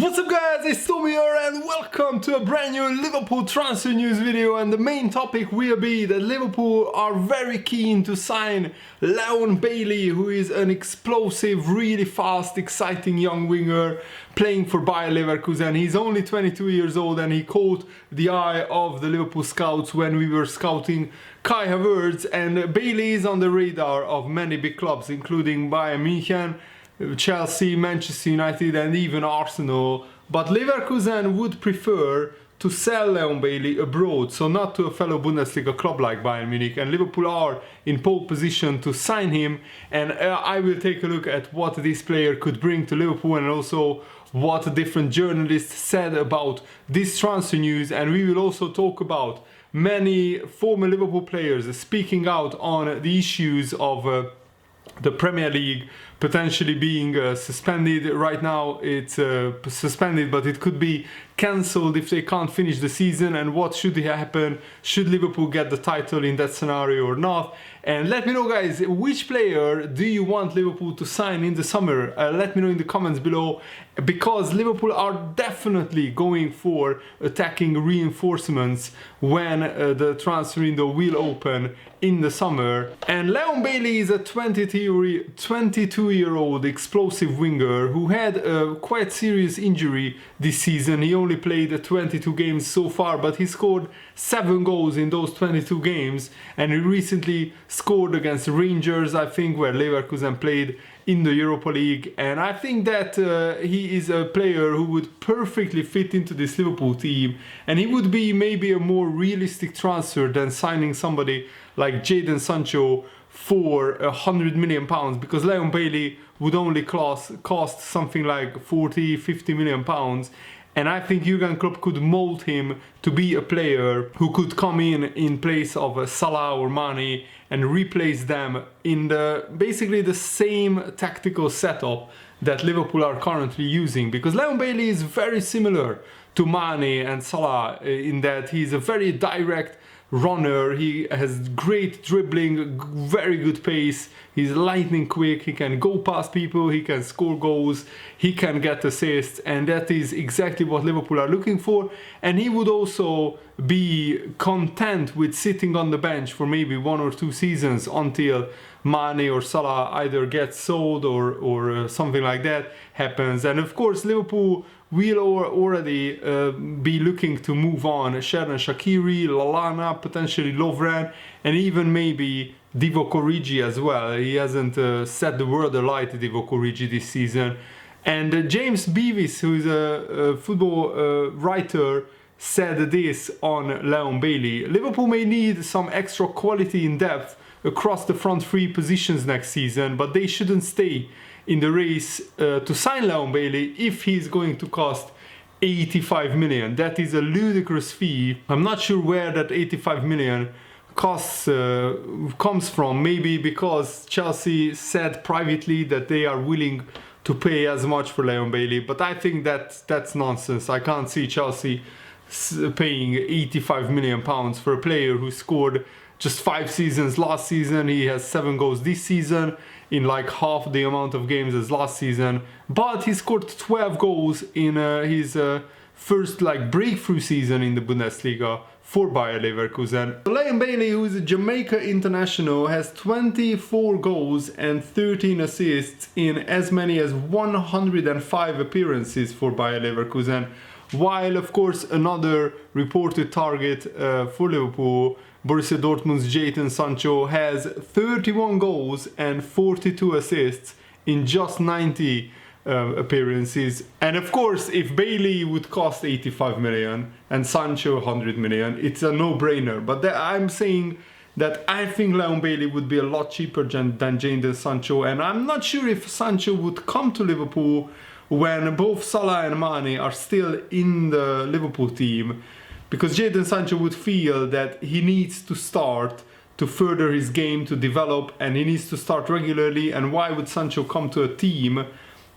What's up guys, it's Tom here and welcome to a brand new Liverpool transfer news video, and the main topic will be that Liverpool are very keen to sign Leon Bailey, who is an explosive, really fast, exciting young winger playing for Bayer Leverkusen. He's only 22 years old and he caught the eye of the Liverpool scouts when we were scouting Kai Havertz, and Bailey is on the radar of many big clubs including Bayern Munich, Chelsea, Manchester United and even Arsenal, but Leverkusen would prefer to sell Leon Bailey abroad, so not to a fellow Bundesliga club like Bayern Munich, and Liverpool are in pole position to sign him, and I will take a look at what this player could bring to Liverpool and also what different journalists said about this transfer news, and we will also talk about many former Liverpool players speaking out on the issues of the Premier League potentially being suspended. Right now it's suspended, but it could be cancelled if they can't finish the season, and what should happen, should Liverpool get the title in that scenario or not. And let me know guys, which player do you want Liverpool to sign in the summer? Let me know in the comments below, because Liverpool are definitely going for attacking reinforcements when the transfer window will open in the summer. And Leon Bailey is a 22-year-old explosive winger who had a quite serious injury this season. He only played 22 games so far, but he scored 7 goals in those 22 games, and he recently scored against Rangers, I think, where Leverkusen played in the Europa League. And I think that he is a player who would perfectly fit into this Liverpool team, and he would be maybe a more realistic transfer than signing somebody like Sancho for £100 million, because Leon Bailey would only cost something like 40-50 million pounds. And I think Jurgen Klopp could mold him to be a player who could come in place of Salah or Mane and replace them in basically the same tactical setup that Liverpool are currently using. Because Leon Bailey is very similar to Mane and Salah in that he's a very direct runner, he has great dribbling, very good pace, he's lightning quick, he can go past people, he can score goals, he can get assists, and that is exactly what Liverpool are looking for. And he would also be content with sitting on the bench for maybe 1 or 2 seasons until Mane or Salah either gets sold or something like that happens. And of course Liverpool will already be looking to move on Xherdan Shaqiri, Lallana, potentially Lovren, and even maybe Divock Origi as well. He hasn't set the world alight, Divock Origi, this season. And James Beavis, who is a football writer, said this on Leon Bailey: Liverpool may need some extra quality in depth across the front 3 positions next season, but they shouldn't stay in the race to sign Leon Bailey if he's going to cost 85 million. That is a ludicrous fee. I'm not sure where that 85 million costs comes from. Maybe because Chelsea said privately that they are willing to pay as much for Leon Bailey, but I think that's nonsense. I can't see Chelsea paying 85 million pounds for a player who scored just 5 seasons last season. He has 7 goals this season in like half the amount of games as last season, but he scored 12 goals in his first like breakthrough season in the Bundesliga for Bayer Leverkusen. Leon Bailey, who is a Jamaica international, has 24 goals and 13 assists in as many as 105 appearances for Bayer Leverkusen, while of course another reported target for Liverpool, Borussia Dortmund's Jadon Sancho, has 31 goals and 42 assists in just 90 appearances. And of course, if Bailey would cost 85 million and Sancho 100 million, it's a no-brainer. But I'm saying that I think Leon Bailey would be a lot cheaper than Jadon Sancho, and I'm not sure if Sancho would come to Liverpool when both Salah and Mane are still in the Liverpool team, because Jadon Sancho would feel that he needs to start to further his game, to develop, and he needs to start regularly. And why would Sancho come to a team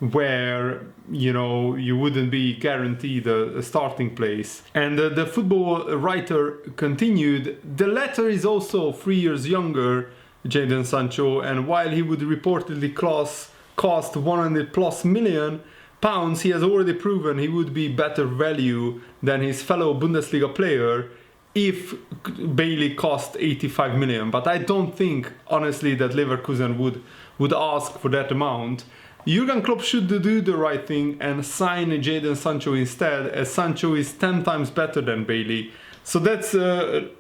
where, you know, you wouldn't be guaranteed a starting place? And the football writer continued, the latter is also 3 years younger, Jadon Sancho, and while he would reportedly cost 100+ million, pounds, he has already proven he would be better value than his fellow Bundesliga player if Bailey cost 85 million. But I don't think, honestly, that Leverkusen would ask for that amount. Jurgen Klopp should do the right thing and sign Jadon Sancho instead, as Sancho is 10 times better than Bailey. So that's an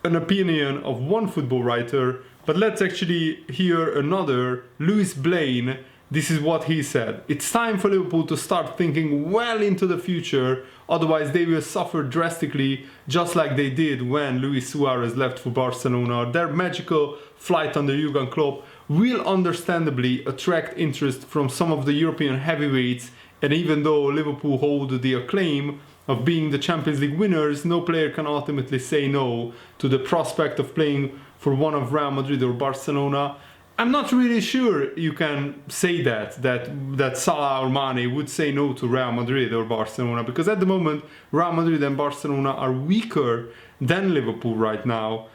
opinion of one football writer. But let's actually hear another, Louis Blaine. This is what he said. It's time for Liverpool to start thinking well into the future, otherwise they will suffer drastically, just like they did when Luis Suarez left for Barcelona. Their magical flight under Jurgen Klopp will understandably attract interest from some of the European heavyweights, and even though Liverpool hold the acclaim of being the Champions League winners, no player can ultimately say no to the prospect of playing for one of Real Madrid or Barcelona. I'm not really sure you can say that Salah or Mane would say no to Real Madrid or Barcelona, because at the moment Real Madrid and Barcelona are weaker than Liverpool right now,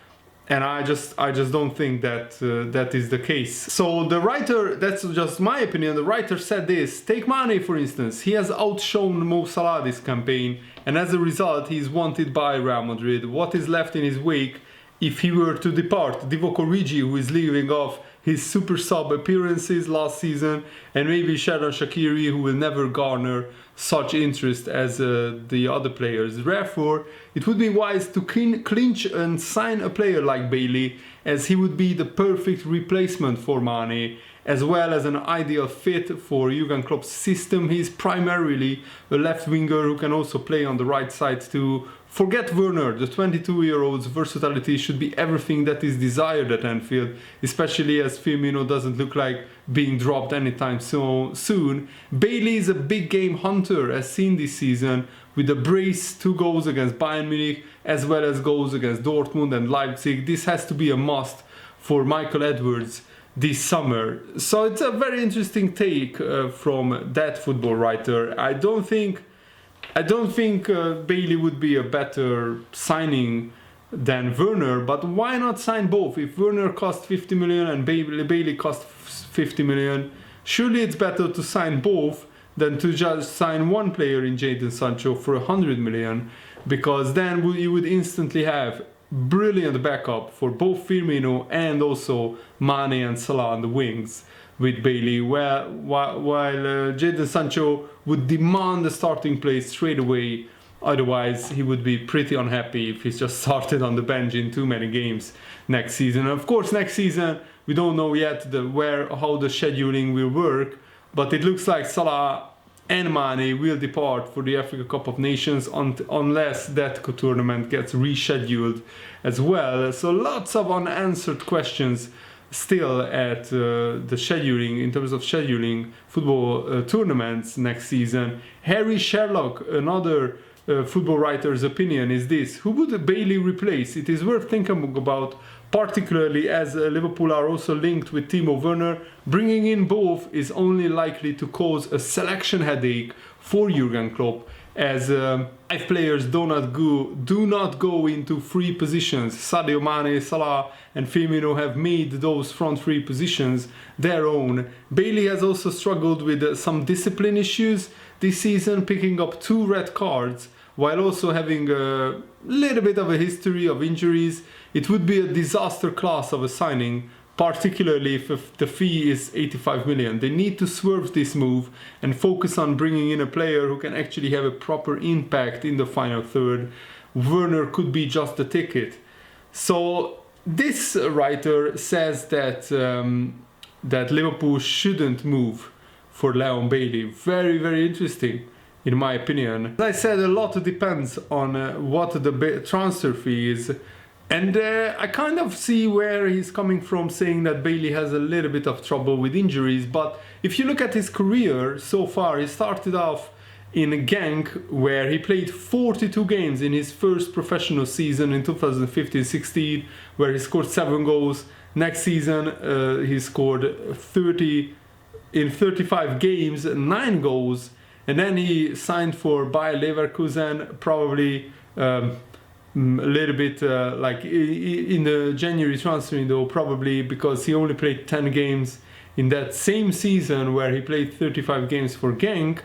and I just don't think that that is the case. So the writer, that's just my opinion, the writer said this: take Mane for instance, he has outshone Mo Salah this campaign, and as a result he is wanted by Real Madrid. What is left in his wake if he were to depart? Divock Origi, who is leaving off his super sub appearances last season, and maybe Xherdan Shaqiri, who will never garner such interest as the other players. Therefore, it would be wise to clinch and sign a player like Bailey, as he would be the perfect replacement for Mane, as well as an ideal fit for Jurgen Klopp's system. He's primarily a left winger who can also play on the right side too. Forget Werner, the 22-year-old's versatility should be everything that is desired at Anfield, especially as Firmino doesn't look like being dropped anytime soon. Bailey is a big game hunter, as seen this season, with a brace, 2 goals against Bayern Munich, as well as goals against Dortmund and Leipzig. This has to be a must for Michael Edwards this summer. So it's a very interesting take from that football writer. I don't think Bailey would be a better signing than Werner, but why not sign both? If Werner cost 50 million and Bailey cost 50 million, surely it's better to sign both than to just sign one player in Jadon Sancho for 100 million, because then you would instantly have brilliant backup for both Firmino and also Mane and Salah on the wings with Bailey, while Jadon Sancho would demand a starting place straight away. Otherwise, he would be pretty unhappy if he's just started on the bench in too many games next season. And of course, next season we don't know yet how the scheduling will work, but it looks like Salah and Mane will depart for the Africa Cup of Nations unless that tournament gets rescheduled as well. So lots of unanswered questions still at the scheduling, in terms of scheduling football tournaments next season. Harry Sherlock, another football writer's opinion is this: who would Bailey replace? It is worth thinking about, particularly as Liverpool are also linked with Timo Werner. Bringing in both is only likely to cause a selection headache for Jurgen Klopp, as 5 players do not go into free positions. Sadio Mane, Salah and Firmino have made those front 3 positions their own. Bailey has also struggled with some discipline issues this season, picking up 2 red cards, while also having a little bit of a history of injuries. It would be a disaster class of a signing, particularly if the fee is 85 million. They need to swerve this move and focus on bringing in a player who can actually have a proper impact in the final third. Werner could be just the ticket. So this writer says that that Liverpool shouldn't move for Leon Bailey. Very, very interesting, in my opinion. As I said, a lot depends on what the transfer fee is. And I kind of see where he's coming from, saying that Bailey has a little bit of trouble with injuries. But if you look at his career so far, he started off in Genk, where he played 42 games in his first professional season in 2015-16, where he scored 7 goals. Next season, he scored 30 in 35 games, 9 goals. And then he signed for Bayer Leverkusen, probably a little bit like in the January transfer window, probably because he only played 10 games in that same season where he played 35 games for Genk.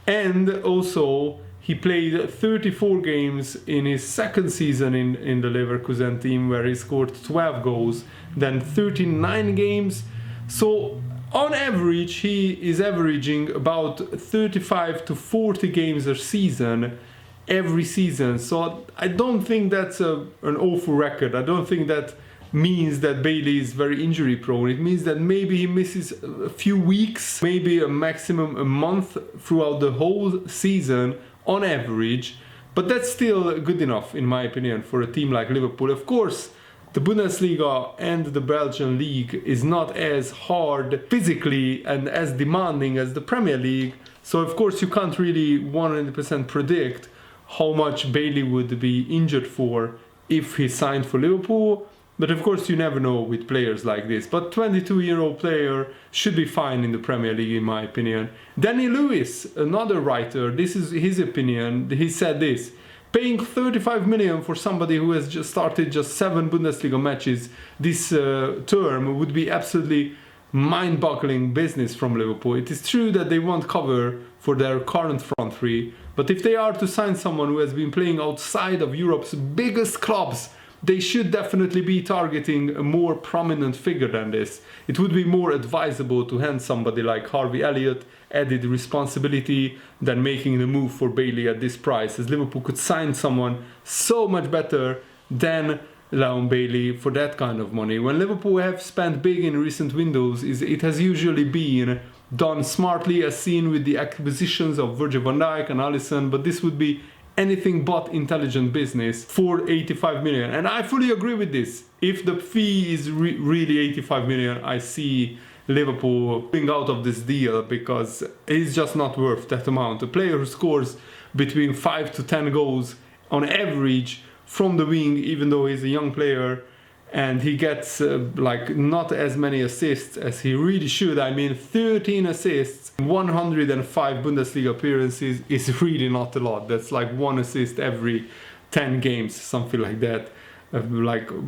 And also, he played 34 games in his second season in the Leverkusen team, where he scored 12 goals, then 39 games. So on average, he is averaging about 35 to 40 games a season, every season. So I don't think that's an awful record. I don't think that means that Bailey is very injury prone. It means that maybe he misses a few weeks, maybe a maximum a month throughout the whole season on average. But that's still good enough, in my opinion, for a team like Liverpool. Of course, the Bundesliga and the Belgian League is not as hard physically and as demanding as the Premier League. So of course you can't really 100% predict how much Bailey would be injured for if he signed for Liverpool. But of course you never know with players like this. But 22-year-old player should be fine in the Premier League, in my opinion. Danny Lewis, another writer, this is his opinion. He said this: paying 35 million for somebody who has just started just 7 Bundesliga matches this term would be absolutely mind-boggling business from Liverpool. It is true that they won't cover for their current front three, but if they are to sign someone who has been playing outside of Europe's biggest clubs, they should definitely be targeting a more prominent figure than this. It would be more advisable to hand somebody like Harvey Elliott added responsibility than making the move for Bailey at this price, as Liverpool could sign someone so much better than Leon Bailey for that kind of money. When Liverpool have spent big in recent windows, it has usually been done smartly, as seen with the acquisitions of Virgil van Dijk and Alisson, but this would be anything but intelligent business for 85 million. And I fully agree with this. If the fee is really 85 million, I see Liverpool pulling out of this deal, because it's just not worth that amount. A player who scores between 5 to 10 goals on average from the wing, even though he's a young player, and he gets like not as many assists as he really should. I mean, 13 assists, 105 Bundesliga appearances is really not a lot. That's like 1 assist every 10 games, something like that. Like a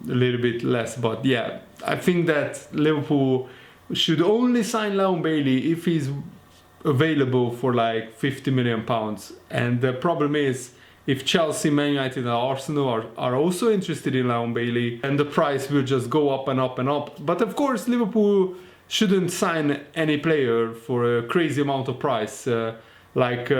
little bit less, but yeah, I think that Liverpool should only sign Leon Bailey if he's available for like 50 million pounds. And the problem is, if Chelsea, Man United and Arsenal are also interested in Leon Bailey, and the price will just go up and up and up. But of course, Liverpool shouldn't sign any player for a crazy amount of price. Look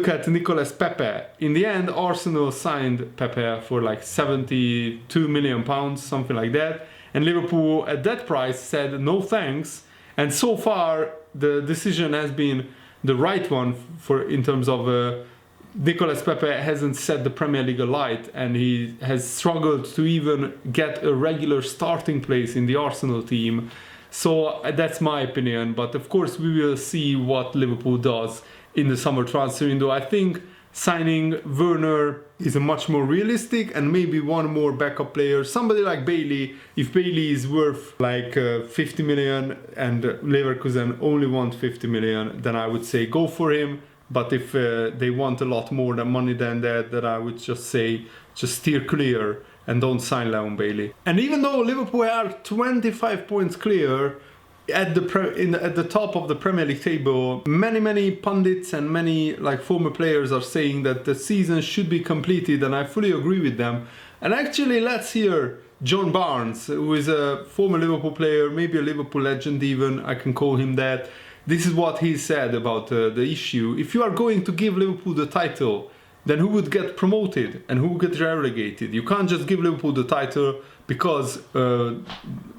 at Nicolas Pepe. In the end, Arsenal signed Pepe for like 72 million pounds, something like that. And Liverpool at that price said no thanks. And so far, the decision has been the right one in terms of Nicolas Pepe hasn't set the Premier League alight, and he has struggled to even get a regular starting place in the Arsenal team. So that's my opinion. But of course, we will see what Liverpool does in the summer transfer window. I think signing Werner is a much more realistic, and maybe one more backup player, somebody like Bailey. If Bailey is worth like 50 million and Leverkusen only want 50 million, then I would say go for him. But if they want a lot more money than that, then I would just say just steer clear and don't sign Leon Bailey. And even though Liverpool are 25 points clear at the top of the Premier League table, many pundits and many like former players are saying that the season should be completed, and I fully agree with them. And actually, let's hear John Barnes, who is a former Liverpool player, maybe a Liverpool legend even, I can call him that. This is what he said about the issue. If you are going to give Liverpool the title, then who would get promoted and who would get relegated? You can't just give Liverpool the title because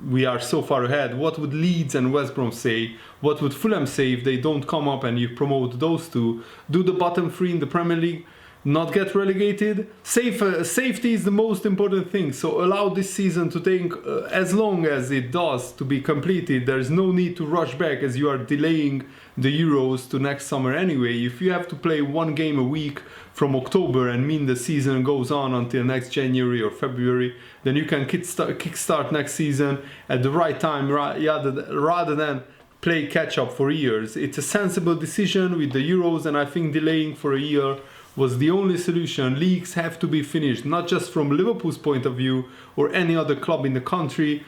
we are so far ahead. What would Leeds and West Brom say? What would Fulham say if they don't come up and you promote those two? Do the bottom three in the Premier League not get relegated? Safety is the most important thing, so allow this season to take as long as it does to be completed. There's no need to rush back, as you are delaying the Euros to next summer anyway. If you have to play 1 game a week from October and mean the season goes on until next January or February, then you can kickstart next season at the right time rather than play catch up for years. It's a sensible decision with the Euros, and I think delaying for a year was the only solution. Leagues have to be finished, not just from Liverpool's point of view or any other club in the country.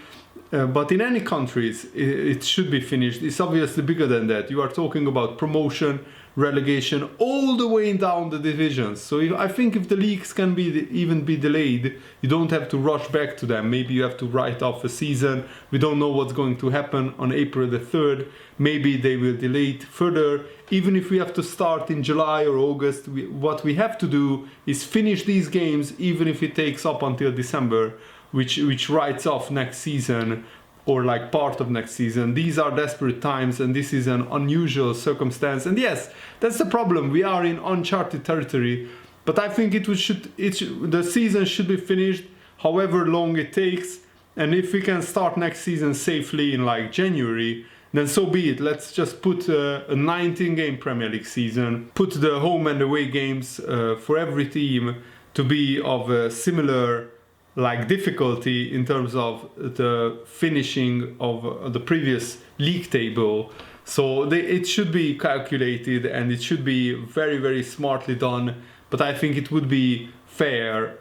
But in any countries, it should be finished. It's obviously bigger than that. You are talking about promotion, relegation, all the way down the divisions. So I think if the leagues can even be delayed, you don't have to rush back to them. Maybe you have to write off a season. We don't know what's going to happen on April the 3rd. Maybe they will delay it further. Even if we have to start in July or August, what we have to do is finish these games, even if it takes up until December, which writes off next season or like part of next season. These are desperate times, and this is an unusual circumstance. And yes, that's the problem. We are in uncharted territory, but I think the season should be finished however long it takes. And if we can start next season safely in like January, then so be it. Let's just put a 19-game Premier League season, put the home and away games for every team to be of a similar like difficulty in terms of the finishing of the previous league table. So it should be calculated, and it should be very, very smartly done. But I think it would be fair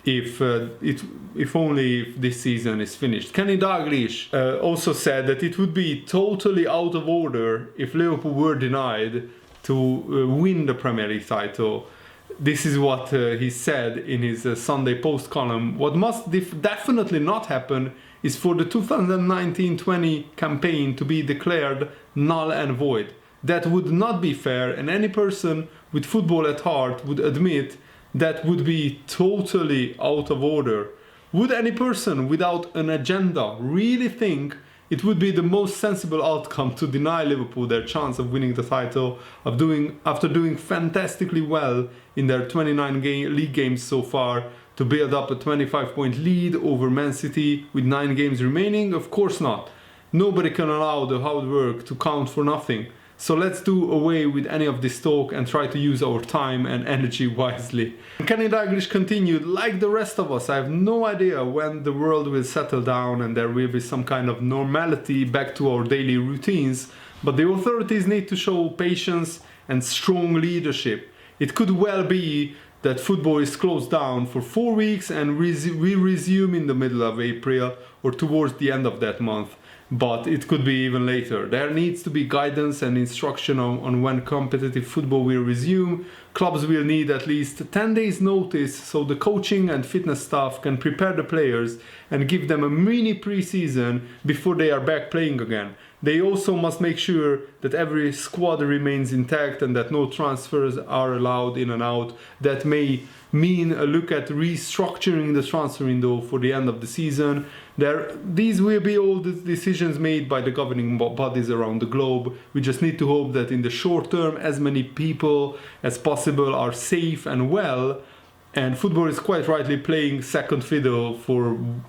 if only this season is finished. Kenny Dalglish also said that it would be totally out of order if Liverpool were denied to win the Premier League title. This is what he said in his Sunday Post column. What must definitely not happen is for the 2019-20 campaign to be declared null and void. That would not be fair, and any person with football at heart would admit that would be totally out of order. Would any person without an agenda really think it would be the most sensible outcome to deny Liverpool their chance of winning the title after doing fantastically well in their 29 league games so far, to build up a 25-point lead over Man City with 9 games remaining? Of course not. Nobody can allow the hard work to count for nothing. So let's do away with any of this talk and try to use our time and energy wisely. Kenny Dalglish continued, like the rest of us, I have no idea when the world will settle down and there will be some kind of normality back to our daily routines, but the authorities need to show patience and strong leadership. It could well be that football is closed down for 4 weeks and we resume in the middle of April or towards the end of that month. But it could be even later. There needs to be guidance and instruction on when competitive football will resume. Clubs will need at least 10 days notice so the coaching and fitness staff can prepare the players and give them a mini pre-season before they are back playing again. They also must make sure that every squad remains intact and that no transfers are allowed in and out. That may mean a look at restructuring the transfer window for the end of the season. These will be all the decisions made by the governing bodies around the globe. We just need to hope that in the short term as many people as possible are safe and well. And football is quite rightly playing second fiddle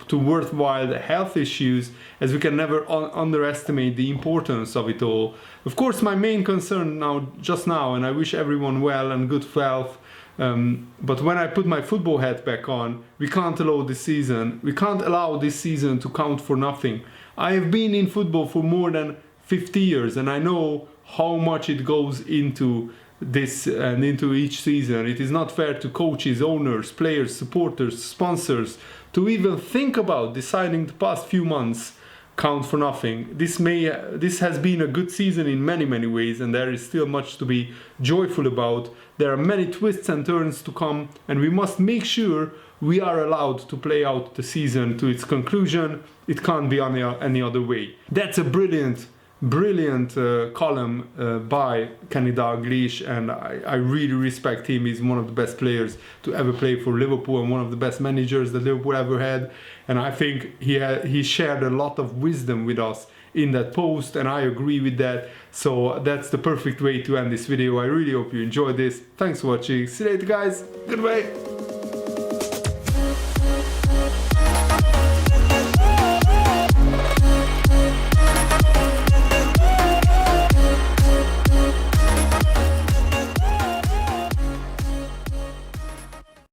to worthwhile health issues, as we can never underestimate the importance of it all. Of course, my main concern just now, and I wish everyone well and good health, but when I put my football hat back on, we can't allow this season to count for nothing. I have been in football for more than 50 years, and I know how much it goes into this and into each season. It is not fair to coaches, owners, players, supporters, sponsors to even think about deciding the past few months count for nothing. This has been a good season in many ways, and there is still much to be joyful about. There are many twists and turns to come, and we must make sure we are allowed to play out the season to its conclusion. It can't be any other way. That's a brilliant column by Kenny Dalglish, and I really respect him. He's one of the best players to ever play for Liverpool and one of the best managers that Liverpool ever had, and I think he shared a lot of wisdom with us in that post, and I agree with that. So that's the perfect way to end this video. I really hope you enjoyed this. Thanks for watching. See you later, guys. Goodbye.